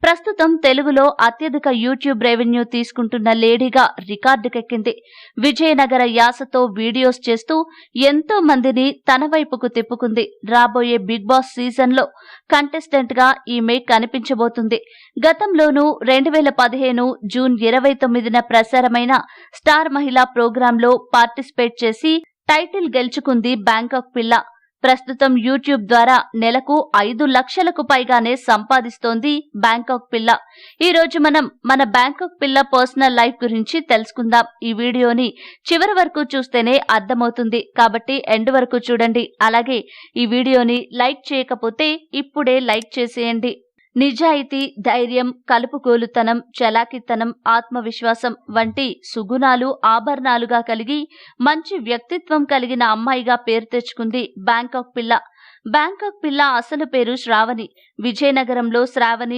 ప్రస్తుతం తెలుగులో అత్యధిక యూట్యూబ్ రెవెన్యూ తీసుకుంటున్న లేడీగా రికార్డుకెక్కింది. విజయనగర యాసతో వీడియోస్ చేస్తూ ఎంతో మందిని తన వైపుకు తిప్పుకుంది. రాబోయే బిగ్ బాస్ సీజన్లో కంటెస్టెంట్ గా ఈమె కనిపించబోతుంది. గతంలోనూ 2015 జూన్ 29న ప్రసారమైన స్టార్ మహిళా ప్రోగ్రాంలో పార్టిసిపేట్ చేసి టైటిల్ గెలుచుకుంది బ్యాంకాక్ పిల్ల. ప్రస్తుతం యూట్యూబ్ ద్వారా నెలకు 5 లక్షలకు పైగానే సంపాదిస్తోంది బ్యాంకాక్ పిల్ల. ఈ రోజు మనం మన బ్యాంకాక్ పిల్ల పర్సనల్ లైఫ్ గురించి తెలుసుకుందాం. ఈ వీడియోని చివరి వరకు చూస్తేనే అర్థమవుతుంది కాబట్టి ఎండ్ వరకు చూడండి. అలాగే ఈ వీడియోని లైక్ చేయకపోతే ఇప్పుడే లైక్ చేసేయండి. నిజాయితీ, ధైర్యం, కలుపుగోలుతనం, చలాకితనం, ఆత్మవిశ్వాసం వంటి సుగుణాలు ఆభరణాలుగా కలిగి మంచి వ్యక్తిత్వం కలిగిన అమ్మాయిగా పేరు తెచ్చుకుంది బ్యాంకాక్ పిల్ల. బ్యాంకాక్ పిల్ల అసలు పేరు శ్రావణి. విజయనగరంలో శ్రావణి